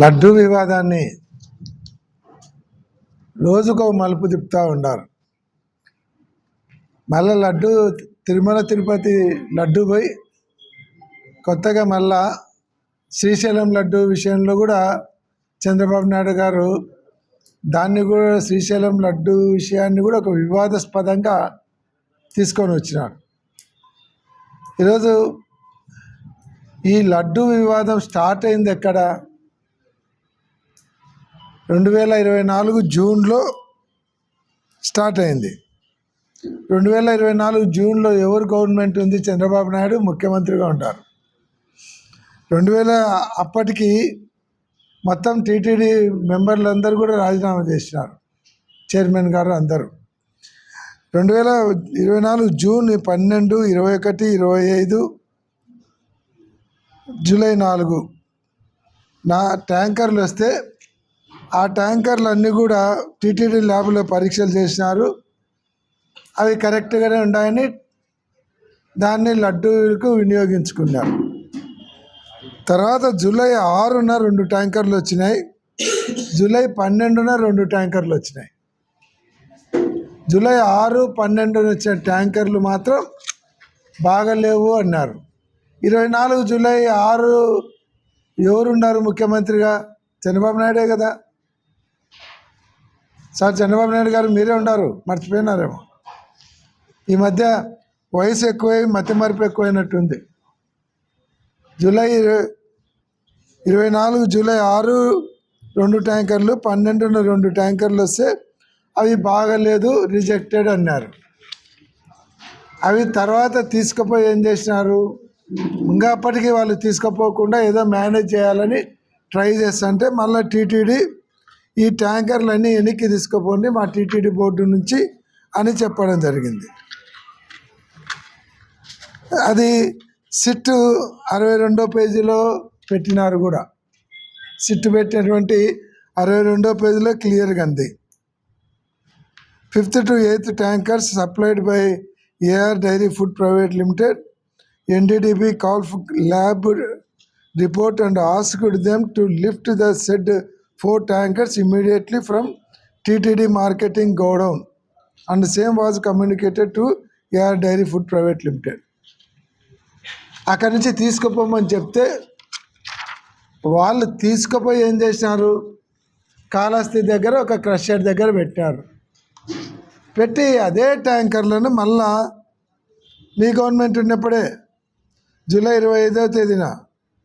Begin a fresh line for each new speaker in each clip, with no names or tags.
లడ్డు వివాదాన్ని రోజుకో మలుపు తిప్పుతూ ఉన్నారు. మళ్ళా లడ్డు తిరుమల తిరుపతి లడ్డు పోయి కొత్తగా మళ్ళా శ్రీశైలం లడ్డు విషయంలో కూడా చంద్రబాబు నాయుడు గారు దాన్ని కూడా శ్రీశైలం లడ్డు విషయాన్ని కూడా ఒక వివాదాస్పదంగా తీసుకొని వచ్చినారు. ఈరోజు ఈ లడ్డు వివాదం స్టార్ట్ అయింది ఎక్కడ? 2024 జూన్లో స్టార్ట్ అయింది. 2024 జూన్లో ఎవరు గవర్నమెంట్ ఉంది? చంద్రబాబు నాయుడు ముఖ్యమంత్రిగా ఉంటారు. అప్పటికి మొత్తం టీటీడీ మెంబర్లందరూ కూడా రాజీనామా చేసినారు, చైర్మన్ గారు అందరూ. 2024 జూన్ 12, 21, 25, జూలై 4 ట్యాంకర్లు వస్తే ఆ ట్యాంకర్లు అన్నీ కూడా టీటీడీ ల్యాబ్లో పరీక్షలు చేసినారు. అవి కరెక్ట్గానే ఉన్నాయని దాన్ని లడ్డూలకు వినియోగించుకున్నారు. తర్వాత జూలై 6న 2 ట్యాంకర్లు వచ్చినాయి. జూలై 12న 2 ట్యాంకర్లు వచ్చినాయి. జూలై 6, 12 వచ్చిన ట్యాంకర్లు మాత్రం బాగలేవు అన్నారు. 24 జూలై 6 ఎవరున్నారు ముఖ్యమంత్రిగా? చంద్రబాబు నాయుడే కదా సార్. చంద్రబాబు నాయుడు గారు మీరే ఉన్నారు, మర్చిపోయినారేమో. ఈ మధ్య వయసు ఎక్కువై మతిమరుపు ఎక్కువైనట్టుంది. 24 జూలై 6 2 ట్యాంకర్లు, 12న 2 ట్యాంకర్లు వస్తే అవి బాగలేదు, రిజెక్టెడ్ అన్నారు. అవి తర్వాత తీసుకుపోయి ఏం చేసినారు? ఇంకా అప్పటికి వాళ్ళు తీసుకుపోకుండా ఏదో మేనేజ్ చేయాలని ట్రై చేస్తుంటే మళ్ళీ టీటీడీ ఈ ట్యాంకర్లన్నీ వెనక్కి తీసుకుపోండి మా టీటీడీ బోర్డు నుంచి అని చెప్పడం జరిగింది. అది సిట్ 62వ పేజీలో పెట్టినారు కూడా. సిట్ పెట్టినటువంటి 62వ పేజీలో క్లియర్గా ఉంది. 5th to 8th tankers supplied by AR Dairy Food Private Limited, NDDB called for lab report and asked them to lift the said 4 tankers immediately from TTD marketing godown, and the same was communicated to AR Dairy Food Private Limited. అక్కడి నుంచి తీసుకుపోమని చెప్తే వాళ్ళు తీసుకుపోయి ఏం చేసినారు? కాళహస్తి దగ్గర ఒక crusher దగ్గర పెట్టారు. పెట్టి అదే ట్యాంకర్లను మళ్ళా మీ గవర్నమెంట్ ఉన్నప్పుడే జూలై 25వ తేదీన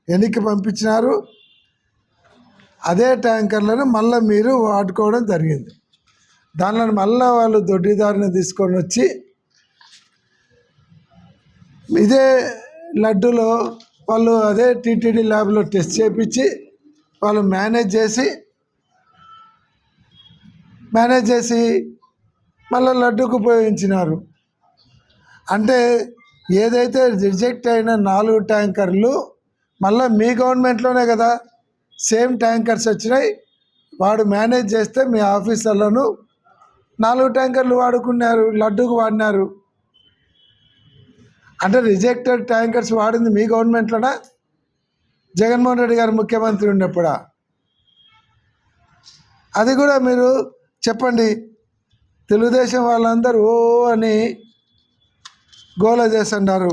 వెనక్కి పంపించినారు. అదే ట్యాంకర్లను మళ్ళీ మీరు వాడుకోవడం జరిగింది. దానిలో మళ్ళీ వాళ్ళు దొడ్డిదారిని తీసుకొని వచ్చి ఇదే లడ్డులో వాళ్ళు అదే టీటీడీ ల్యాబ్లో టెస్ట్ చేయించి వాళ్ళు మేనేజ్ చేసి మళ్ళీ లడ్డుకు ఉపయోగించినారు. అంటే ఏదైతే రిజెక్ట్ అయిన 4 ట్యాంకర్లు మళ్ళీ మీ గవర్నమెంట్లోనే కదా సేమ్ ట్యాంకర్స్ వచ్చినాయి. వాడు మేనేజ్ చేస్తే మీ ఆఫీసర్లను 4 ట్యాంకర్లు వాడుకున్నారు, లడ్డుకు వాడినారు. అంటే రిజెక్టెడ్ ట్యాంకర్స్ వాడింది మీ గవర్నమెంట్లోనా? జగన్మోహన్ రెడ్డి గారు ముఖ్యమంత్రి ఉన్నప్పుడా? అది కూడా మీరు చెప్పండి. తెలుగుదేశం వాళ్ళందరూ ఓ అని గోల చేస్తున్నారు.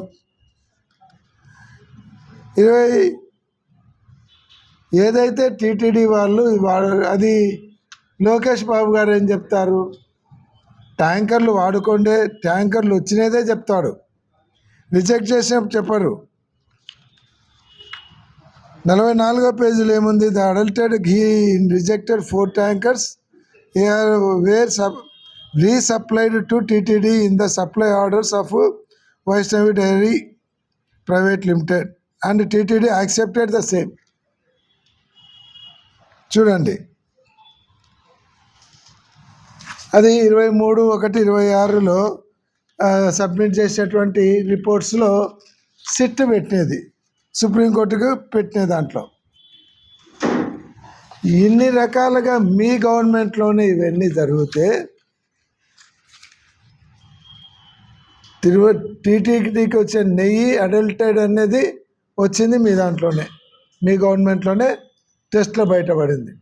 ఏదైతే టీటీడీ వాళ్ళు అది లోకేష్ బాబు గారు ఏం చెప్తారు? ట్యాంకర్లు వాడుకోండి, ట్యాంకర్లు వచ్చినదే చెప్తాడు, రిజెక్ట్ చేసినప్పుడు చెప్పరు. 44వ పేజీలో ఏముంది? The adulterated ghee rejected 4 tankers were resupplied to TTD in the supply orders of Vaishnavi dairy private limited and TTD accepted the same. చూడండి, అది 23/1/26లో సబ్మిట్ చేసేటువంటి రిపోర్ట్స్లో సిట్ పెట్టినది, సుప్రీంకోర్టుకు పెట్టిన దాంట్లో ఇన్ని రకాలుగా మీ గవర్నమెంట్లోనే ఇవన్నీ జరిగితే టీటీడీకి వచ్చే నెయ్యి అడల్టెడ్ అనేది వచ్చింది మీ దాంట్లోనే, మీ గవర్నమెంట్లోనే టెస్ట్లో బయటపడింది.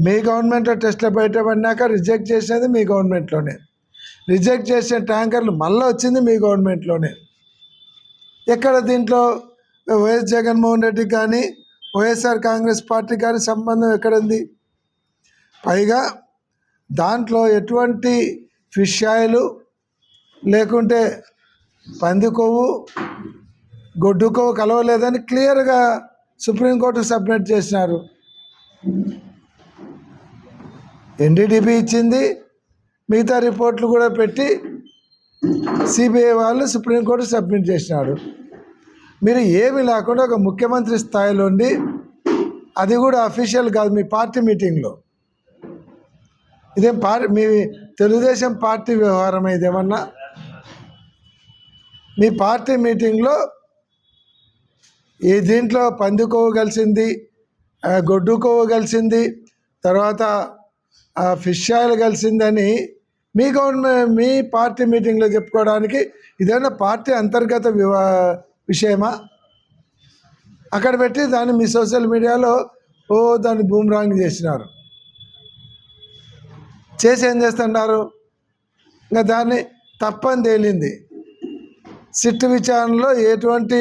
మీ గవర్నమెంట్లో టెస్ట్లో బయటపడినాక రిజెక్ట్ చేసినది మీ గవర్నమెంట్లోనే, రిజెక్ట్ చేసిన ట్యాంకర్లు మళ్ళీ వచ్చింది మీ గవర్నమెంట్లోనే. ఎక్కడ దీంట్లో వైఎస్ జగన్మోహన్ రెడ్డి కానీ వైఎస్ఆర్ కాంగ్రెస్ పార్టీ కానీ సంబంధం ఎక్కడుంది? పైగా దాంట్లో ఎటువంటి ఫిష్ ఆయిల్ లేకుంటే పంది కొవ్వు గొడ్డు కొవ్వు కలవలేదని క్లియర్గా సుప్రీంకోర్టు సబ్మిట్ చేసినారు. ఎన్డీడీబీ ఇచ్చింది, మిగతా రిపోర్ట్లు కూడా పెట్టి సిబిఐ వాళ్ళు సుప్రీంకోర్టు సబ్మిట్ చేసినారు. మీరు ఏమి లేకుండా ఒక ముఖ్యమంత్రి స్థాయిలో ఉండి, అది కూడా అఫీషియల్ కాదు, మీ పార్టీ మీటింగ్లో, ఇదేం మీ తెలుగుదేశం పార్టీ వ్యవహారం ఇదేమన్నా? మీ పార్టీ మీటింగ్లో ఈ దీంట్లో పంది కొవ్వు కలిసింది, గొడ్డు కొవ్వు కలిసింది, తర్వాత ఫిష్ ఆయిల్ కలిసిందని మీ గవర్నమెంట్ మీ పార్టీ మీటింగ్లో చెప్పుకోవడానికి ఇదేమన్నా పార్టీ అంతర్గత విషయమా? అక్కడ పెట్టి దాన్ని మీ సోషల్ మీడియాలో దాన్ని బూమ్రాంగ్ చేసినారు. చేసి ఏం చేస్తున్నారు? ఇంకా దాన్ని తప్పని తేలింది. సిట్టు విచారణలో ఎటువంటి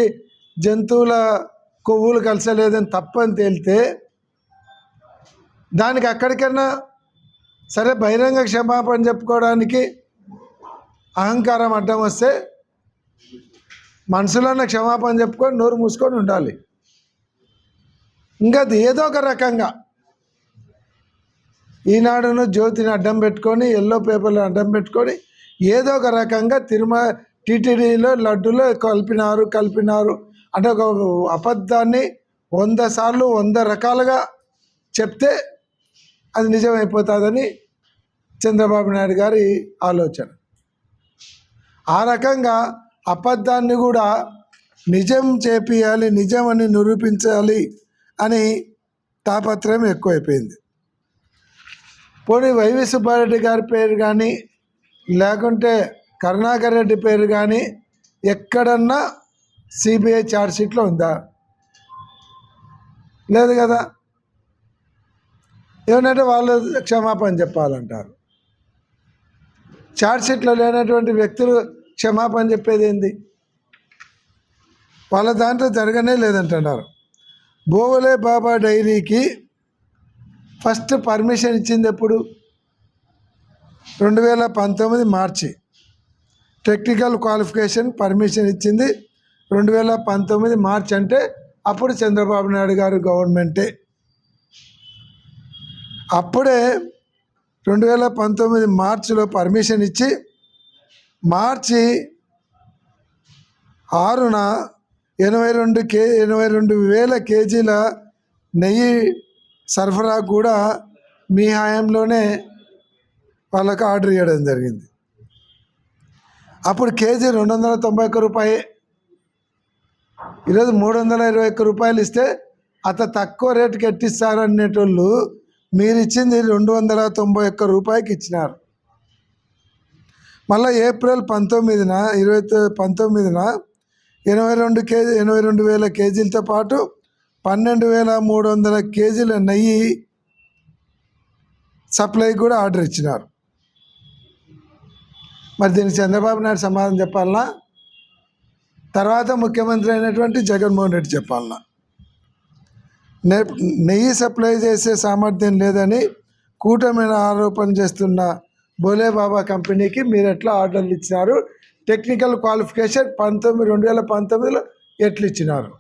జంతువుల కొవ్వులు కలిసలేదని తప్పని తేలితే దానికి అక్కడికన్నా సరే బహిరంగ క్షమాపణ చెప్పుకోవడానికి అహంకారం అడ్డం వస్తే మనసులోనే క్షమాపణ చెప్పుకొని నోరు మూసుకొని ఉండాలి. ఇంకా అది ఏదో ఒక రకంగా ఈనాడును జ్యోతిని అడ్డం పెట్టుకొని ఎల్లో పేపర్లు అడ్డం పెట్టుకొని ఏదో ఒక రకంగా టీటీడీలో లడ్డులో కలిపినారు అంటే ఒక అబద్ధాన్ని 100 సార్లు 100 రకాలుగా చెప్తే అది నిజమైపోతుందని చంద్రబాబు నాయుడు గారి ఆలోచన. ఆ రకంగా అబద్ధాన్ని కూడా నిజం చేపియాలి, నిజమని నిరూపించాలి అని తాపత్రయం ఎక్కువైపోయింది. పోనీ వైవి సుబ్బారెడ్డి గారి పేరు కానీ లేకుంటే కరుణాకర్ రెడ్డి పేరు కానీ ఎక్కడన్నా సిబిఐ ఛార్జ్షీట్లో ఉందా? లేదు కదా. ఏమంటే వాళ్ళు క్షమాపణ చెప్పాలంటారు. ఛార్జ్షీట్లో లేనటువంటి వ్యక్తులు క్షమాపణ చెప్పేది ఏంది? వాళ్ళ దాంట్లో జరగనే లేదంటున్నారు. భోగలే బాబా డైరీకి ఫస్ట్ పర్మిషన్ ఇచ్చింది ఎప్పుడు? 2019 మార్చి. టెక్నికల్ క్వాలిఫికేషన్ పర్మిషన్ ఇచ్చింది 2019 మార్చి. అంటే అప్పుడు చంద్రబాబు నాయుడు గారు గవర్నమెంటే. అప్పుడే 2019 మార్చిలో పర్మిషన్ ఇచ్చి మార్చి 6న 82,000 కేజీల నెయ్యి సరఫరా కూడా మీ హయాంలోనే వాళ్ళకు ఆర్డర్ ఇవ్వడం జరిగింది. అప్పుడు కేజీ 291 రూపాయే. ఈరోజు 321 రూపాయలు ఇస్తే అంత తక్కువ రేటుకి ఎట్టిస్తారు అనేటోళ్ళు మీరు ఇచ్చింది 291 రూపాయకి ఇచ్చినారు. మళ్ళీ ఏప్రిల్ 19న 82,000 కేజీలతో పాటు 12,300 కేజీల నెయ్యి సప్లై కూడా ఆర్డర్ ఇచ్చినారు. మరి దీనికి చంద్రబాబు నాయుడు సమాధానం చెప్పాలన్నా, తర్వాత ముఖ్యమంత్రి అయినటువంటి జగన్మోహన్ రెడ్డి చెప్పాలన్నా? నెయ్యి సప్లై చేసే సామర్థ్యం లేదని కూటమిని ఆరోపణ చేస్తున్న భోలే బాబా కంపెనీకి మీరు ఎట్లా ఆర్డర్లు ఇచ్చినారు? టెక్నికల్ క్వాలిఫికేషన్ 2019లో ఎట్లు ఇచ్చినారు?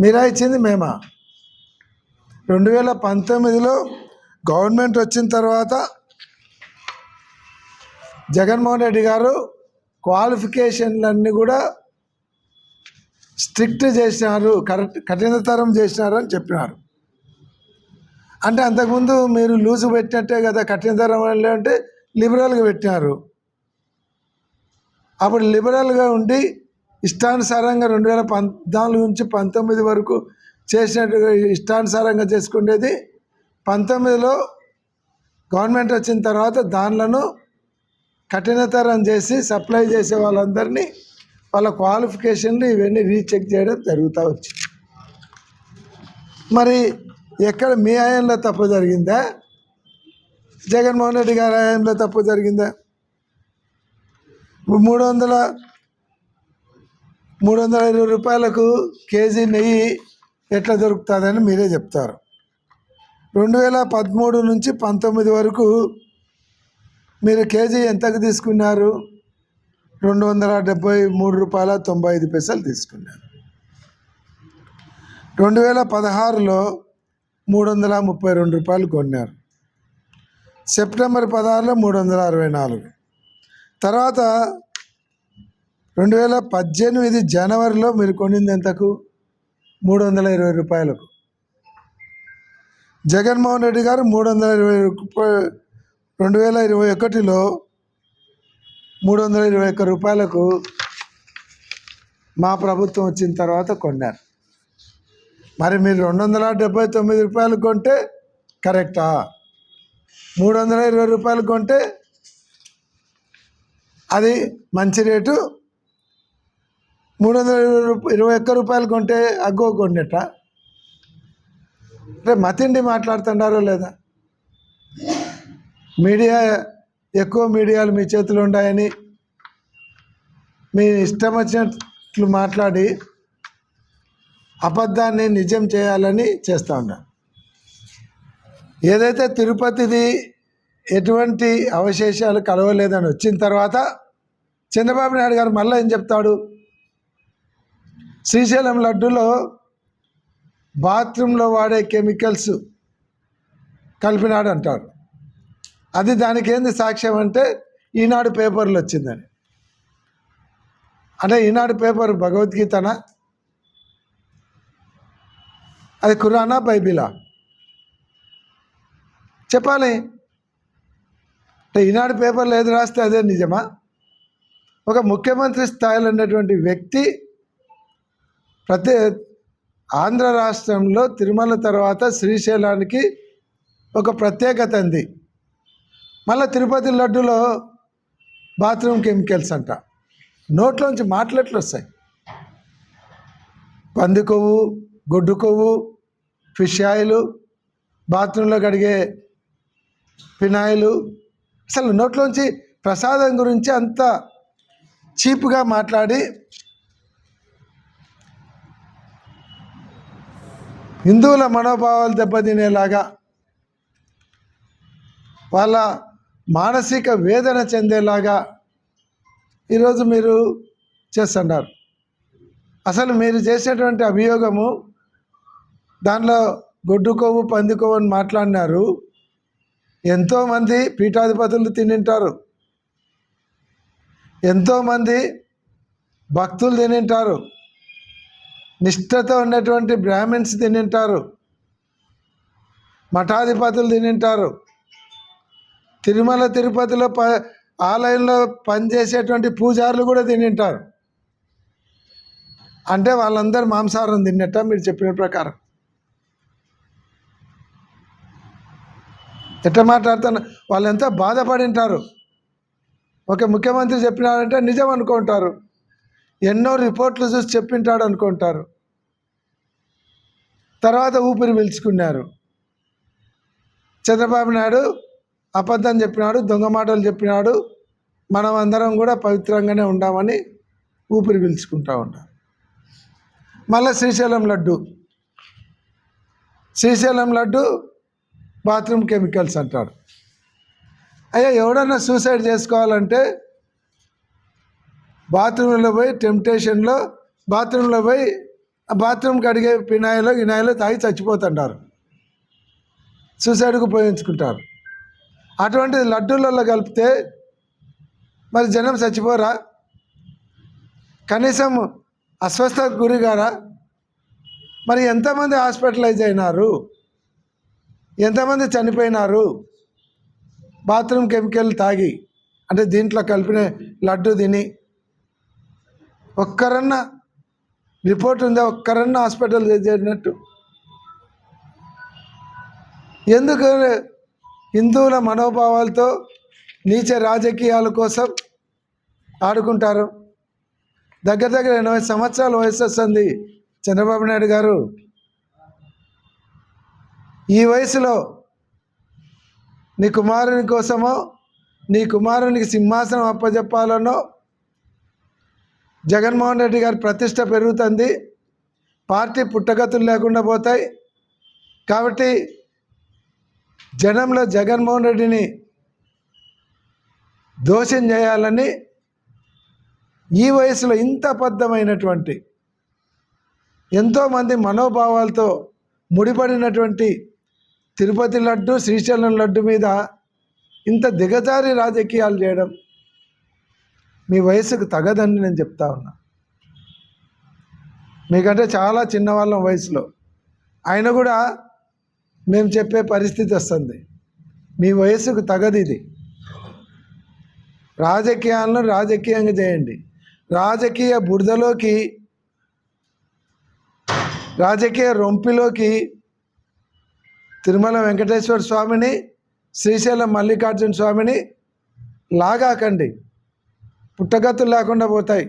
మీరా ఇచ్చింది? మేమా? 2019లో గవర్నమెంట్ వచ్చిన తర్వాత జగన్మోహన్ రెడ్డి గారు క్వాలిఫికేషన్లన్నీ కూడా స్ట్రిక్ట్ చేసినారు, కఠినతరం చేసినారు అని చెప్పినారు. అంటే అంతకుముందు మీరు లూజు పెట్టినట్టే కదా, కఠినతరం అంటే లిబరల్గా పెట్టినారు. అప్పుడు లిబరల్గా ఉండి ఇష్టానుసారంగా 2014 నుంచి 19 వరకు చేసినట్టుగా ఇష్టానుసారంగా చేసుకునేది. 19లో గవర్నమెంట్ వచ్చిన తర్వాత దానిలను కఠినతరం చేసి సప్లై చేసే వాళ్ళందరినీ వాళ్ళ క్వాలిఫికేషన్లు ఇవన్నీ రీచెక్ చేయడం జరుగుతూ వచ్చింది. మరి ఎక్కడ మీ హయాంలో తప్పు జరిగిందా, జగన్మోహన్ రెడ్డి గారి హయాంలో తప్పు జరిగిందా? 320 రూపాయలకు కేజీ నెయ్యి ఎట్లా దొరుకుతుందని మీరే చెప్తారు. 2013 నుంచి 19 వరకు మీరు కేజీ ఎంతకు తీసుకున్నారు? 273 రూపాయల 95 పైసలు తీసుకున్నారు. 2016లో 332 రూపాయలు కొన్నారు. సెప్టెంబర్ 16లో 364. తర్వాత 2018 జనవరిలో మీరు కొనింది ఎంతకు? 320 రూపాయలకు. జగన్మోహన్ రెడ్డి గారు 320 రూపాయలు 2021లో 321 రూపాయలకు మా ప్రభుత్వం వచ్చిన తర్వాత కొన్నారు. మరి మీరు 279 రూపాయలు కొంటే కరెక్టా? 320 రూపాయలు కొంటే అది మంచి రేటు. 321 రూపాయలు కొంటే అగ్గో కొన్నట్ట. అంటే మతిండి మాట్లాడుతున్నారో లేదా? మీడియా ఎక్కువ మీడియాలు మీ చేతిలో ఉన్నాయని మీ ఇష్టం వచ్చినట్లు మాట్లాడి అబద్ధాన్ని నిజం చేయాలని చేస్తూ ఉన్నారు. ఏదైతే తిరుపతిది ఎటువంటి అవశేషాలు కలవలేదని వచ్చిన తర్వాత చంద్రబాబు నాయుడు గారు మళ్ళీ ఏం చెప్తాడు? శ్రీశైలం లడ్డూలో బాత్రూంలో వాడే కెమికల్స్ కలిపినాడు అంటారు. అది దానికి ఏంది సాక్ష్యం అంటే ఈనాడు పేపర్లు వచ్చిందని. అంటే ఈనాడు పేపర్ భగవద్గీతనా, అది ఖురానా, బైబిలా? చెప్పాలి. అంటే ఈనాడు పేపర్లు ఏది రాస్తే అదే నిజమా? ఒక ముఖ్యమంత్రి స్థాయిలో ఉన్నటువంటి వ్యక్తి ఆంధ్ర రాష్ట్రంలో తిరుమల తర్వాత శ్రీశైలానికి ఒక ప్రత్యేకత ఉంది. మళ్ళీ తిరుపతి లడ్డులో బాత్రూమ్ కెమికల్స్ అంట. నోట్లోంచి మాటలెట్లు వస్తాయి? పంది కొవ్వు, గొడ్డు కొవ్వు, ఫిష్ ఆయిల్, బాత్రూంలో కడిగే ఫినాయిలు. అసలు నోట్లోంచి ప్రసాదం గురించి అంత చీప్గా మాట్లాడి హిందువుల మనోభావాలు దెబ్బతినేలాగా, వాళ్ళ మానసిక వేదన చెందేలాగా ఈరోజు మీరు చేస్తున్నారు. అసలు మీరు చేసేటువంటి అభియోగము దానిలో గొడ్డు కొవ్వు, పంది కొవ్వు అని మాట్లాడినారు. ఎంతోమంది పీఠాధిపతులు తినింటారు, ఎంతోమంది భక్తులు తినింటారు, నిష్ఠతో ఉన్నటువంటి బ్రాహ్మిన్స్ తినింటారు, మఠాధిపతులు తినింటారు, తిరుమల తిరుపతిలో ఆలయంలో పనిచేసేటువంటి పూజారులు కూడా తినింటారు. అంటే వాళ్ళందరూ మాంసాహారం తిన్నట్ట మీరు చెప్పిన ప్రకారం? ఎట్లా మాట్లాడుతున్నా? వాళ్ళు ఎంత బాధపడింటారు. ఒక ముఖ్యమంత్రి చెప్పినారంటే నిజం అనుకుంటారు, ఎన్నో రిపోర్ట్లు చూసి చెప్పింటాడు అనుకుంటారు. తర్వాత ఊపిరి పీల్చుకున్నారు. చంద్రబాబు నాయుడు అబద్ధం చెప్పినాడు, దొంగ మాటలు చెప్పినాడు, మనం అందరం కూడా పవిత్రంగానే ఉండామని ఊపిరి పీల్చుకుంటూ ఉంటాం. మళ్ళీ శ్రీశైలం లడ్డు బాత్రూమ్ కెమికల్స్ అంటాడు. అయ్యా, ఎవడన్నా సూసైడ్ చేసుకోవాలంటే బాత్రూంలో పోయి టెంప్టేషన్లో బాత్రూంలో పోయి బాత్రూమ్కి అడిగే గినాయిలో తాగి చచ్చిపోతుంటారు, సూసైడ్కు ఉపయోగించుకుంటారు. అటువంటిది లడ్డూలలో కలిపితే మరి జనం చచ్చిపోరా? కనీసం అస్వస్థకు గురిగారా? మరి ఎంతమంది హాస్పిటలైజ్ అయినారు, ఎంతమంది చనిపోయినారు బాత్రూమ్ కెమికల్ తాగి? అంటే దీంట్లో కలిపిన లడ్డు తిని ఒక్కరన్నా రిపోర్ట్ ఉందా? ఒక్కరన్నా హాస్పిటల్ చేరినట్టు? ఎందుకు హిందువుల మనోభావాలతో నీచ రాజకీయాల కోసం ఆడుకుంటారు? దగ్గర దగ్గర 80 సంవత్సరాల వయసు వస్తుంది చంద్రబాబు నాయుడు గారు. ఈ వయసులో నీ కుమారుని కోసమో నీ కుమారునికి సింహాసనం అప్పచెప్పాలనో జగన్మోహన్ రెడ్డి గారి ప్రతిష్ట పెరుగుతుంది, పార్టీ పుట్టగతులు లేకుండా పోతాయి. కాబట్టి జనంలో జగన్మోహన్ రెడ్డిని దోషం చేయాలని ఈ వయసులో ఇంత అబద్ధమైనటువంటి ఎంతోమంది మనోభావాలతో ముడిపడినటువంటి తిరుపతి లడ్డు శ్రీశైలం లడ్డు మీద ఇంత దిగజారి రాజకీయాలు చేయడం మీ వయసుకు తగదని నేను చెప్తా ఉన్నా. మీకంటే చాలా చిన్నవాళ్ళం వయసులో, ఆయన కూడా మేము చెప్పే పరిస్థితి వస్తుంది. మీ వయసుకు తగదు ఇది. రాజకీయాలను రాజకీయంగా చేయండి. రాజకీయ బురదలోకి, రాజకీయ రొంపిలోకి తిరుమల వెంకటేశ్వర స్వామిని, శ్రీశైలం మల్లికార్జున స్వామిని లాగాకండి, పుట్టగతులు లేకుండా పోతాయి.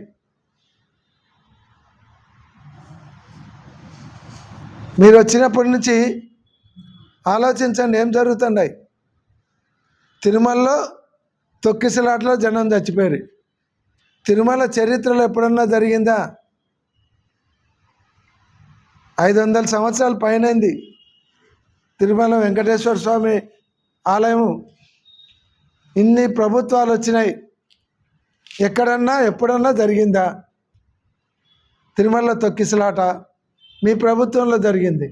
మీరు వచ్చినప్పటి నుంచి ఆలోచించండి ఏం జరుగుతున్నాయి. తిరుమలలో తొక్కిసలాట్లో జనం చచ్చిపోయారు. తిరుమల చరిత్రలో ఎప్పుడన్నా జరిగిందా? 500 సంవత్సరాల పైనైంది తిరుమల వెంకటేశ్వర స్వామి ఆలయము. ఇన్ని ప్రభుత్వాలు వచ్చినాయి, ఎక్కడన్నా ఎప్పుడన్నా జరిగిందా తిరుమలలో తొక్కిసలాట? మీ ప్రభుత్వంలో జరిగింది.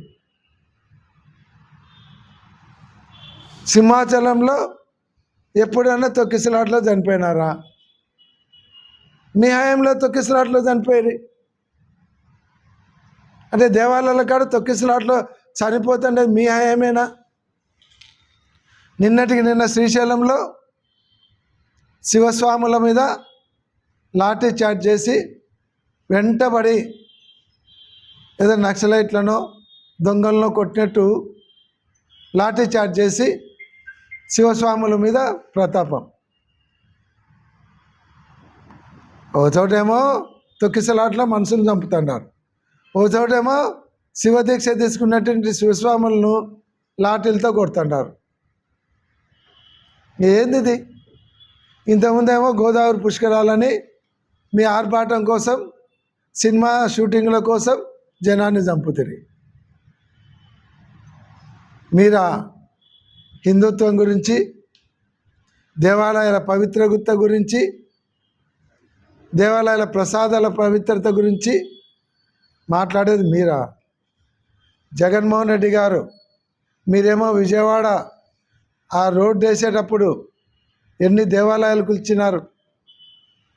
సింహాచలంలో ఎప్పుడన్నా తొక్కిసలాట్లో చనిపోయినారా? మీ హయాంలో తొక్కిసలాట్లో చనిపోయి, అంటే దేవాలయాల కాడ తొక్కిసలాట్లో చనిపోతుండే మీ హయామేనా? నిన్నటికి నిన్న శ్రీశైలంలో శివస్వాముల మీద లాఠీ చార్జ్ చేసి వెంటబడి ఏదో నక్సలైట్లను దొంగలను కొట్టినట్టు లాఠీ చార్జ్ చేసి శివస్వాముల మీద ప్రతాపం. ఓ చోటేమో తొక్కిసలాట్లో మనుషులు చంపుతున్నారు, ఓ చోటేమో శివదీక్ష తీసుకున్నటువంటి శివస్వాములను లాఠీలతో కొడుతున్నారు. ఏంది ఇది? ఇంతకుముందేమో గోదావరి పుష్కరాలని మీ ఆర్భాటం కోసం, సినిమా షూటింగ్ల కోసం జనాన్ని చంపుతుంది. మీరా హిందుత్వం గురించి, దేవాలయాల పవిత్రత గురించి, దేవాలయాల ప్రసాదాల పవిత్రత గురించి మాట్లాడేది మీరా? జగన్మోహన్ రెడ్డి గారు, మీరేమో విజయవాడ ఆ రోడ్డు వేసేటప్పుడు ఎన్ని దేవాలయాలు కూల్చినారు?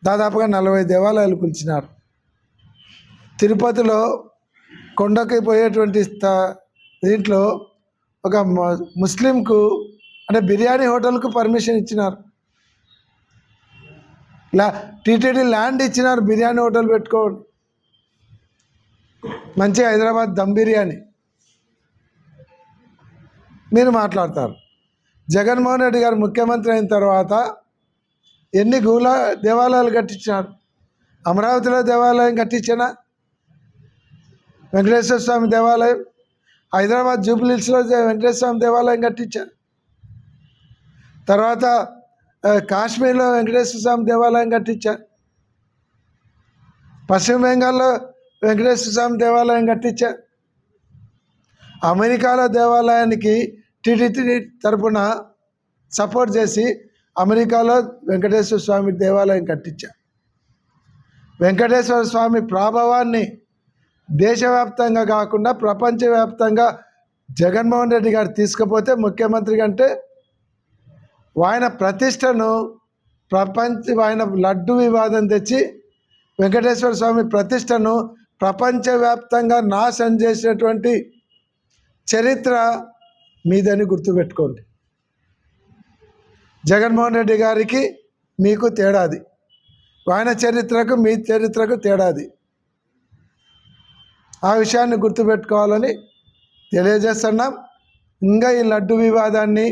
దాదాపుగా 40 దేవాలయాలు కూల్చినారు. తిరుపతిలో కొండకి పోయేటువంటి దీంట్లో ఒక ముస్లింకు అంటే బిర్యానీ హోటల్కు పర్మిషన్ ఇచ్చినారు. టీటీడీ ల్యాండ్ ఇచ్చినారు, బిర్యానీ హోటల్ పెట్టుకోండి, మంచిగా హైదరాబాద్ దమ్ బిర్యానీ. మీరు మాట్లాడతారు. జగన్మోహన్ రెడ్డి గారు ముఖ్యమంత్రి అయిన తర్వాత ఎన్ని దేవాలయాలు కట్టించినారు? అమరావతిలో దేవాలయం కట్టించానా? వెంకటేశ్వర స్వామి దేవాలయం. హైదరాబాద్ జూబ్లీహిల్స్లో వెంకటేశ్వర స్వామి దేవాలయం కట్టించారు. తర్వాత కాశ్మీర్లో వెంకటేశ్వర స్వామి దేవాలయం కట్టించారు. పశ్చిమ బెంగాల్లో వెంకటేశ్వర స్వామి దేవాలయం కట్టించారు. అమెరికాలో దేవాలయానికి టీటీడీ తరపున సపోర్ట్ చేసి అమెరికాలో వెంకటేశ్వర స్వామి దేవాలయం కట్టించారు. వెంకటేశ్వర స్వామి ప్రాభవాన్ని దేశవ్యాప్తంగా కాకుండా ప్రపంచవ్యాప్తంగా జగన్మోహన్ రెడ్డి గారు తీసుకుపోతే ముఖ్యమంత్రి కంటే ఆయన ప్రతిష్టను ఆయన లడ్డు వివాదం తెచ్చి వెంకటేశ్వర స్వామి ప్రతిష్టను ప్రపంచవ్యాప్తంగా నాశనం చేసినటువంటి చరిత్ర మీదని గుర్తుపెట్టుకోండి. జగన్మోహన్ రెడ్డి గారికి మీకు తేడాది, ఆయన చరిత్రకు మీ చరిత్రకు తేడాది. ఆ విషయాన్ని గుర్తుపెట్టుకోవాలని తెలియజేస్తున్నాం. ఇంకా ఈ లడ్డు వివాదాన్ని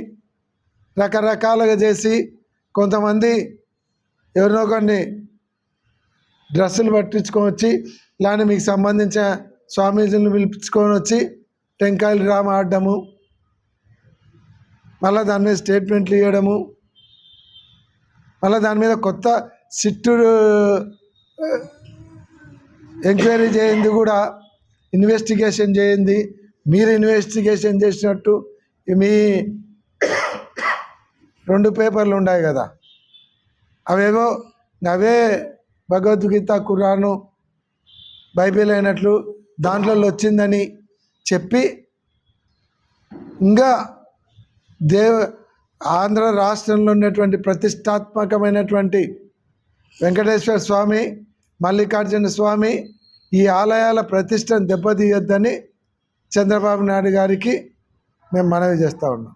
రకరకాలుగా చేసి కొంతమంది ఎవరినో కొన్ని డ్రెస్సులు పట్టించుకొని వచ్చి లేని మీకు సంబంధించిన స్వామీజీలను పిలిపించుకొని వచ్చి టెంకాయలు డ్రామా ఆడడము, మళ్ళీ దాని మీద స్టేట్మెంట్లు ఇవ్వడము, మళ్ళీ దాని మీద కొత్త సిట్టు ఎంక్వైరీ చేయింది కూడా, ఇన్వెస్టిగేషన్ చేయింది. మీరు ఇన్వెస్టిగేషన్ చేసినట్టు మీ 2 పేపర్లు ఉన్నాయి కదా, అవే భగవద్గీత, ఖురాను, బైబిల్ అయినట్లు దాంట్లో వచ్చిందని చెప్పి ఇంకా ఆంధ్ర రాష్ట్రంలో ఉన్నటువంటి ప్రతిష్టాత్మకమైనటువంటి వెంకటేశ్వర స్వామి, మల్లికార్జున స్వామి ఈ ఆలయాల ప్రతిష్టను దెబ్బతీయొద్దని చంద్రబాబు నాయుడు గారికి మేము మనవి చేస్తూ ఉన్నాం.